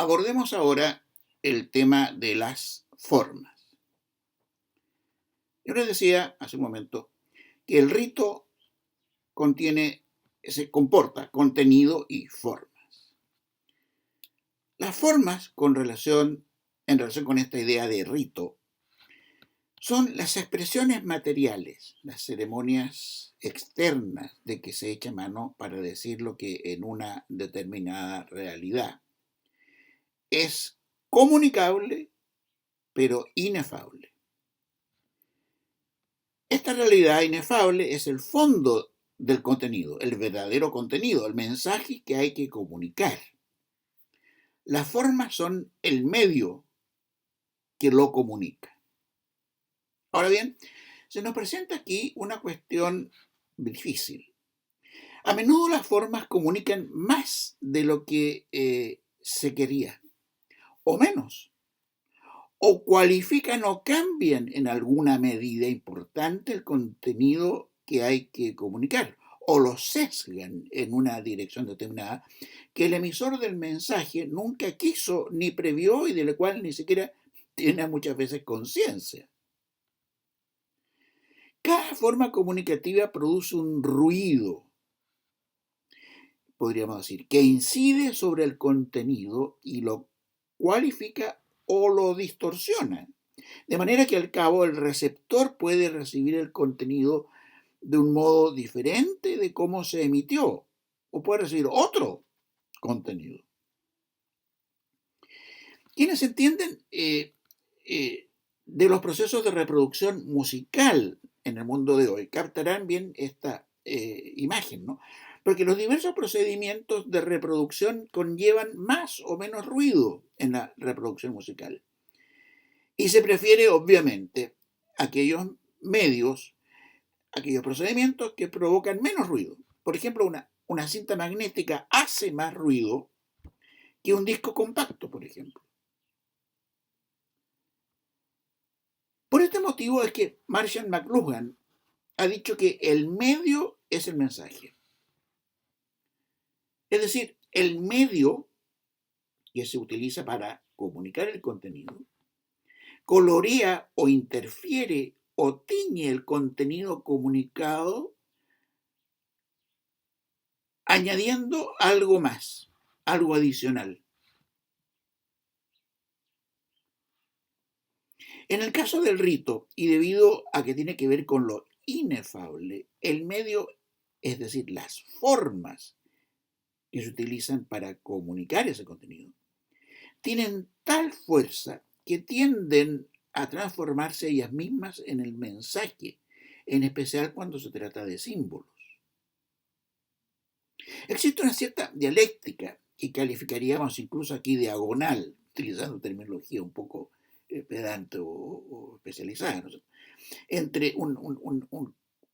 Abordemos ahora el tema de las formas. Yo les decía hace un momento que el rito se comporta contenido y formas. Las formas en relación con esta idea de rito son las expresiones materiales, las ceremonias externas de que se echa mano para decir lo que en una determinada realidad es comunicable, pero inefable. Esta realidad inefable es el fondo del contenido, el verdadero contenido, el mensaje que hay que comunicar. Las formas son el medio que lo comunica. Ahora bien, se nos presenta aquí una cuestión difícil. A menudo las formas comunican más de lo que se quería, o menos, o cualifican o cambian en alguna medida importante el contenido que hay que comunicar, o lo sesgan en una dirección determinada que el emisor del mensaje nunca quiso ni previó y de la cual ni siquiera tiene muchas veces conciencia. Cada forma comunicativa produce un ruido, podríamos decir, que incide sobre el contenido y lo cualifica o lo distorsiona. De manera que al cabo el receptor puede recibir el contenido de un modo diferente de cómo se emitió, o puede recibir otro contenido. Quienes entienden de los procesos de reproducción musical en el mundo de hoy captarán bien esta imagen, ¿no? Porque los diversos procedimientos de reproducción conllevan más o menos ruido en la reproducción musical. Y se prefiere, obviamente, aquellos medios, aquellos procedimientos que provocan menos ruido. Por ejemplo, una cinta magnética hace más ruido que un disco compacto, por ejemplo. Por este motivo es que Marshall McLuhan ha dicho que el medio es el mensaje. Es decir, el medio que se utiliza para comunicar el contenido colorea o interfiere o tiñe el contenido comunicado añadiendo algo más, algo adicional. En el caso del rito, y debido a que tiene que ver con lo inefable, el medio, es decir, las formas que se utilizan para comunicar ese contenido, tienen tal fuerza que tienden a transformarse ellas mismas en el mensaje, en especial cuando se trata de símbolos. Existe una cierta dialéctica que calificaríamos incluso aquí diagonal, utilizando terminología un poco pedante o especializada, ¿no? Entre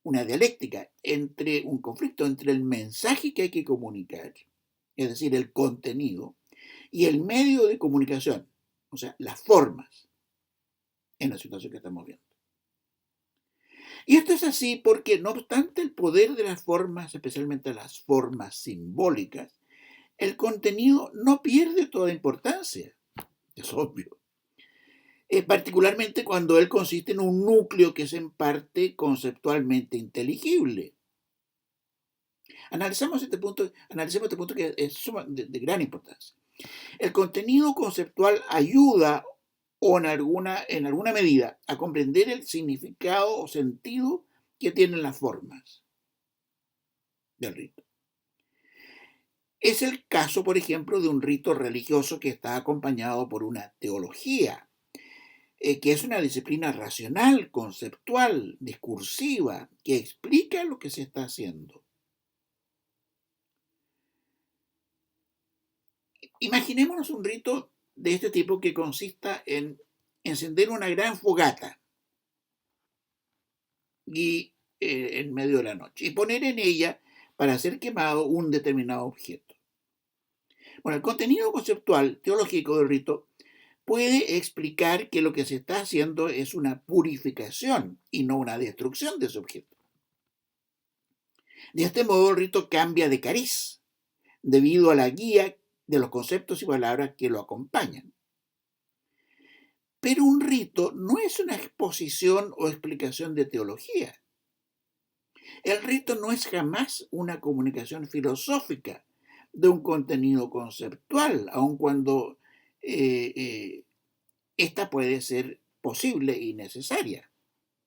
una dialéctica, entre un conflicto entre el mensaje que hay que comunicar, es decir, el contenido, y el medio de comunicación, o sea, las formas, en la situación que estamos viendo. Y esto es así porque, no obstante el poder de las formas, especialmente las formas simbólicas, el contenido no pierde toda importancia, es obvio. Particularmente cuando él consiste en un núcleo que es en parte conceptualmente inteligible. Analicemos este punto que es de gran importancia. El contenido conceptual ayuda o en alguna medida a comprender el significado o sentido que tienen las formas del rito. Es el caso, por ejemplo, de un rito religioso que está acompañado por una teología, que es una disciplina racional, conceptual, discursiva, que explica lo que se está haciendo. Imaginémonos un rito de este tipo que consista en encender una gran fogata y en medio de la noche y poner en ella para ser quemado un determinado objeto. Bueno, el contenido conceptual teológico del rito puede explicar que lo que se está haciendo es una purificación y no una destrucción de ese objeto. De este modo el rito cambia de cariz debido a la guía de los conceptos y palabras que lo acompañan. Pero un rito no es una exposición o explicación de teología. El rito no es jamás una comunicación filosófica de un contenido conceptual, aun cuando esta puede ser posible y necesaria,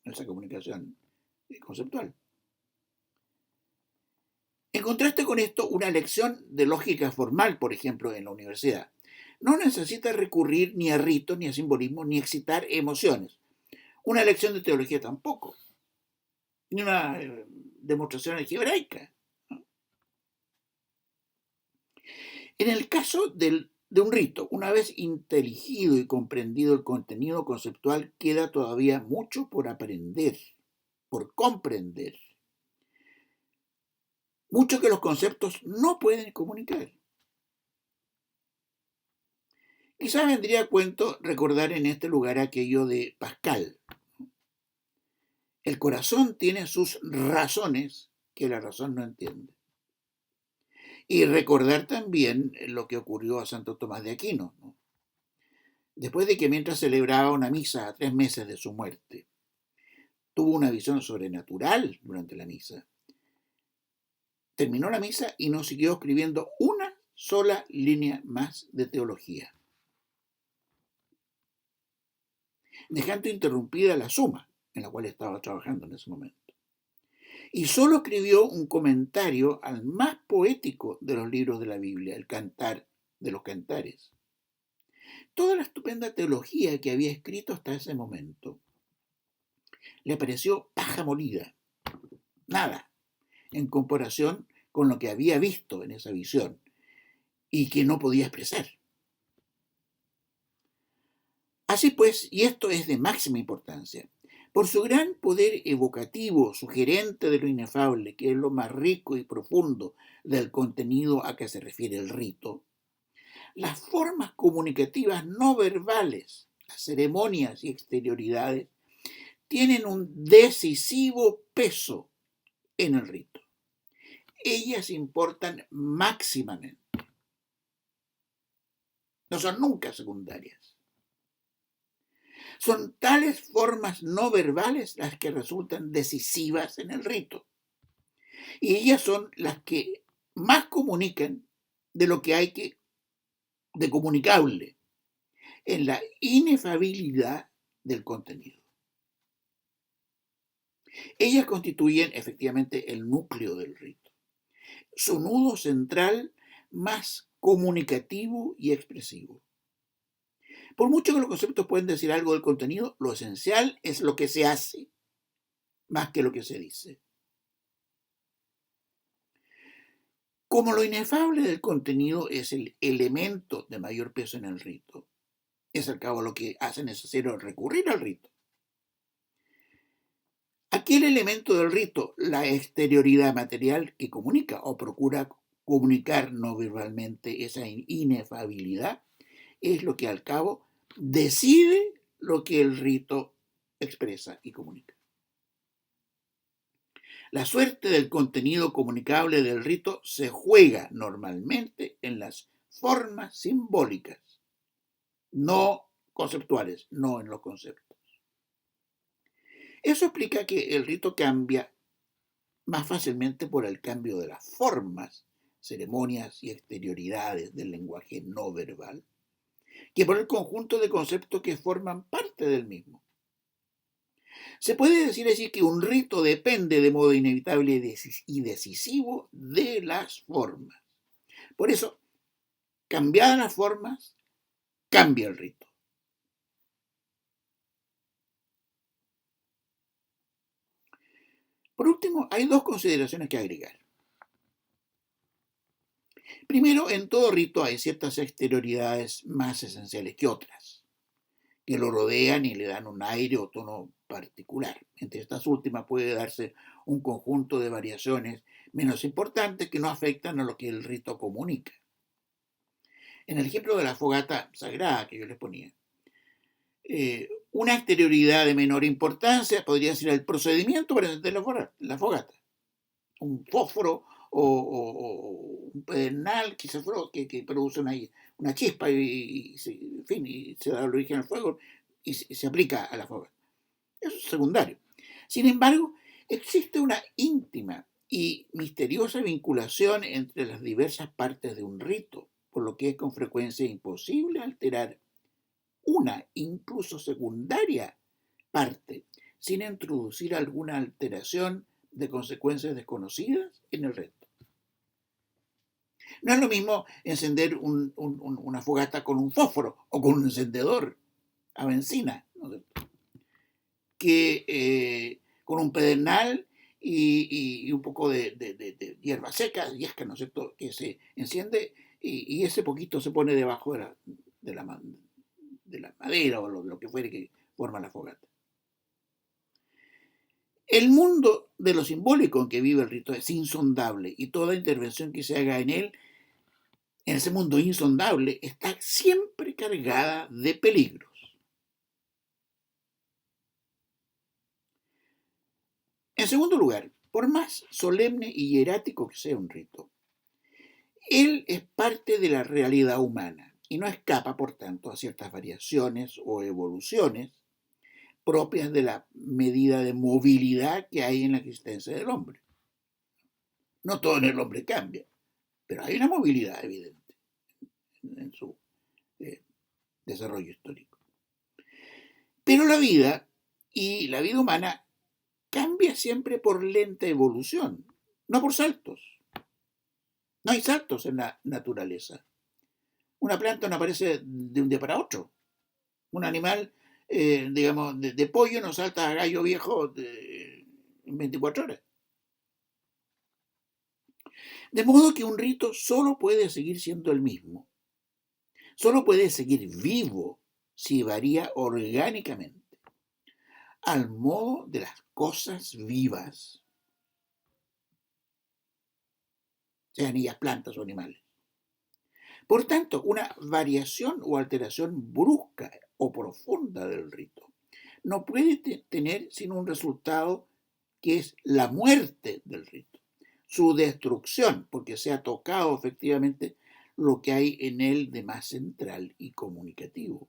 esa comunicación conceptual. En contraste con esto, una lección de lógica formal, por ejemplo, en la universidad, no necesita recurrir ni a ritos, ni a simbolismo, ni excitar emociones. Una lección de teología tampoco, ni una demostración algebraica. En el caso de un rito, una vez inteligido y comprendido el contenido conceptual, queda todavía mucho por aprender, por comprender. Mucho que los conceptos no pueden comunicar. Quizás vendría a cuento recordar en este lugar aquello de Pascal. El corazón tiene sus razones que la razón no entiende. Y recordar también lo que ocurrió a Santo Tomás de Aquino, ¿no? Después de que mientras celebraba una misa a 3 meses de su muerte, tuvo una visión sobrenatural durante la misa. Terminó la misa y no siguió escribiendo una sola línea más de teología, dejando interrumpida la suma en la cual estaba trabajando en ese momento. Y solo escribió un comentario al más poético de los libros de la Biblia, el Cantar de los Cantares. Toda la estupenda teología que había escrito hasta ese momento le pareció paja molida, nada, en comparación con lo que había visto en esa visión y que no podía expresar. Así pues, y esto es de máxima importancia, por su gran poder evocativo, sugerente de lo inefable, que es lo más rico y profundo del contenido a que se refiere el rito, las formas comunicativas no verbales, las ceremonias y exterioridades, tienen un decisivo peso en el rito. Ellas importan máximamente. No son nunca secundarias. Son tales formas no verbales las que resultan decisivas en el rito. Y ellas son las que más comunican de lo que hay de comunicable en la inefabilidad del contenido. Ellas constituyen efectivamente el núcleo del rito, su nudo central más comunicativo y expresivo. Por mucho que los conceptos pueden decir algo del contenido, lo esencial es lo que se hace, más que lo que se dice. Como lo inefable del contenido es el elemento de mayor peso en el rito, es al cabo lo que hace necesario recurrir al rito. Aquel elemento del rito, la exterioridad material que comunica o procura comunicar no verbalmente esa inefabilidad, es lo que al cabo decide lo que el rito expresa y comunica. La suerte del contenido comunicable del rito se juega normalmente en las formas simbólicas, no conceptuales, no en los conceptos. Eso explica que el rito cambia más fácilmente por el cambio de las formas, ceremonias y exterioridades del lenguaje no verbal, que por el conjunto de conceptos que forman parte del mismo. Se puede decir así que un rito depende de modo inevitable y decisivo de las formas. Por eso, cambiadas las formas, cambia el rito. Por último, hay dos consideraciones que agregar. Primero, en todo rito hay ciertas exterioridades más esenciales que otras, que lo rodean y le dan un aire o tono particular. Entre estas últimas puede darse un conjunto de variaciones menos importantes que no afectan a lo que el rito comunica. En el ejemplo de la fogata sagrada que yo les ponía, una exterioridad de menor importancia podría ser el procedimiento para encender la fogata. Un fósforo o un pedernal que produce una chispa en fin, y se da el origen al fuego y se aplica a la fogata. Eso es secundario. Sin embargo, existe una íntima y misteriosa vinculación entre las diversas partes de un rito, por lo que es con frecuencia imposible alterar una incluso secundaria parte sin introducir alguna alteración de consecuencias desconocidas en el resto. No es lo mismo encender una fogata con un fósforo o con un encendedor a benzina, ¿no?, que con un pedernal y un poco de hierba seca, yesca, ¿no es cierto?, que se enciende y ese poquito se pone debajo de la madera o lo que fuere que forma la fogata. El mundo de lo simbólico en que vive el rito es insondable y toda intervención que se haga en él, en ese mundo insondable, está siempre cargada de peligros. En segundo lugar, por más solemne y hierático que sea un rito, él es parte de la realidad humana y no escapa, por tanto, a ciertas variaciones o evoluciones propias de la medida de movilidad que hay en la existencia del hombre. No todo en el hombre cambia, pero hay una movilidad evidente en su desarrollo histórico. Pero la vida y la vida humana cambia siempre por lenta evolución, no por saltos. No hay saltos en la naturaleza. Una planta no aparece de un día para otro. Un animal, digamos, de pollo no salta a gallo viejo en 24 horas. De modo que un rito solo puede seguir siendo el mismo. Solo puede seguir vivo si varía orgánicamente, al modo de las cosas vivas, sean ellas plantas o animales. Por tanto, una variación o alteración brusca o profunda del rito no puede tener sino un resultado que es la muerte del rito, su destrucción, porque se ha tocado efectivamente lo que hay en él de más central y comunicativo.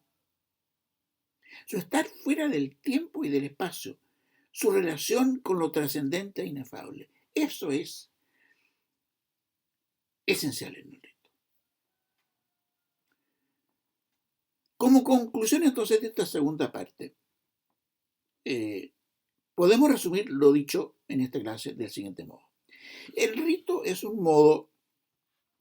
Su estar fuera del tiempo y del espacio, su relación con lo trascendente e inefable, eso es esencial en el rito. Como conclusión entonces de esta segunda parte, podemos resumir lo dicho en esta clase del siguiente modo. El rito es un modo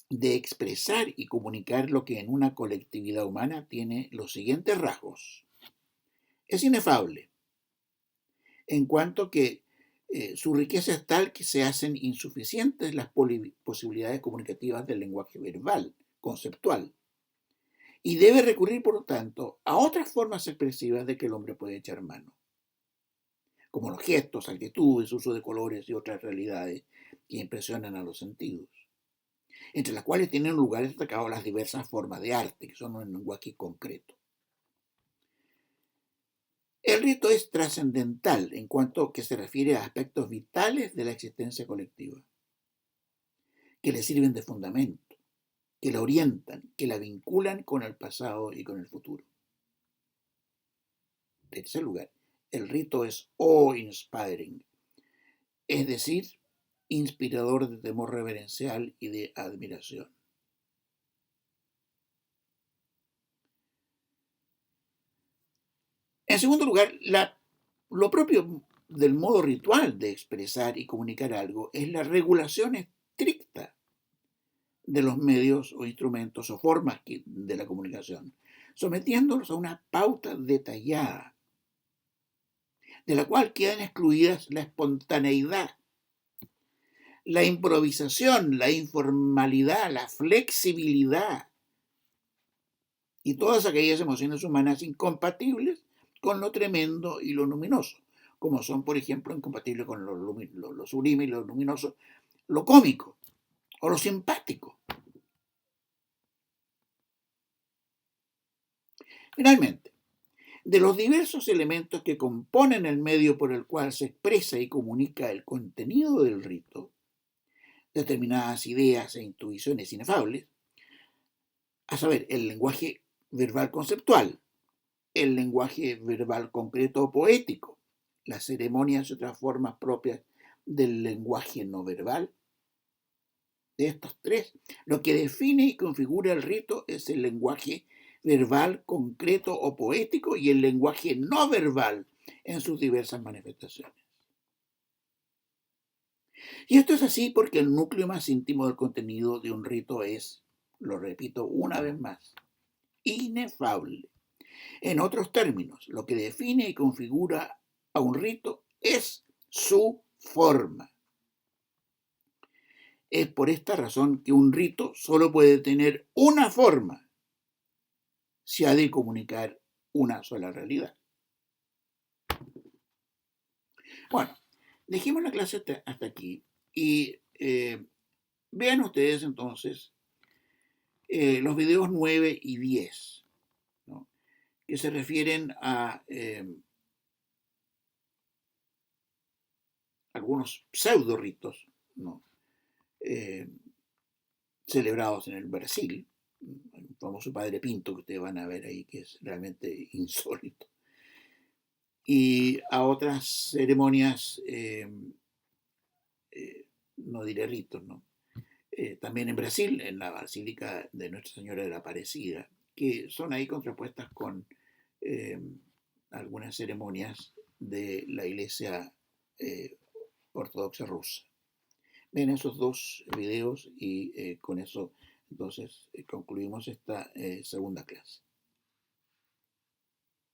de expresar y comunicar lo que en una colectividad humana tiene los siguientes rasgos. Es inefable, en cuanto que su riqueza es tal que se hacen insuficientes las posibilidades comunicativas del lenguaje verbal, conceptual, y debe recurrir, por lo tanto, a otras formas expresivas de que el hombre puede echar mano, como los gestos, actitudes, uso de colores y otras realidades que impresionan a los sentidos, entre las cuales tienen lugar destacados las diversas formas de arte, que son un lenguaje concreto. El rito es trascendental en cuanto que se refiere a aspectos vitales de la existencia colectiva, que le sirven de fundamento, que la orientan, que la vinculan con el pasado y con el futuro. En tercer lugar, el rito es awe-inspiring, es decir, inspirador de temor reverencial y de admiración. En segundo lugar, lo propio del modo ritual de expresar y comunicar algo es la regulación estricta de los medios o instrumentos o formas de la comunicación, sometiéndolos a una pauta detallada, de la cual quedan excluidas la espontaneidad, la improvisación, la informalidad, la flexibilidad y todas aquellas emociones humanas incompatibles con lo tremendo y lo luminoso, como son, por ejemplo, incompatibles con lo sublime y lo luminoso, lo cómico o lo simpático. Finalmente, de los diversos elementos que componen el medio por el cual se expresa y comunica el contenido del rito, determinadas ideas e intuiciones inefables, a saber, el lenguaje verbal conceptual, el lenguaje verbal concreto o poético, las ceremonias y otras formas propias del lenguaje no verbal. De estos tres, lo que define y configura el rito es el lenguaje verbal concreto o poético y el lenguaje no verbal en sus diversas manifestaciones. Y esto es así porque el núcleo más íntimo del contenido de un rito es, lo repito una vez más, inefable. En otros términos, lo que define y configura a un rito es su forma. Es por esta razón que un rito solo puede tener una forma si ha de comunicar una sola realidad. Bueno, dejemos la clase hasta aquí y vean ustedes entonces los videos 9 y 10, ¿no?, que se refieren a algunos pseudo ritos, ¿no?, celebrados en el Brasil, el famoso Padre Pinto que ustedes van a ver ahí, que es realmente insólito, y a otras ceremonias, no diré ritos, ¿no?, también en Brasil, en la Basílica de Nuestra Señora de la Aparecida, que son ahí contrapuestas con algunas ceremonias de la Iglesia ortodoxa rusa. Ven esos dos videos y con eso entonces concluimos esta segunda clase.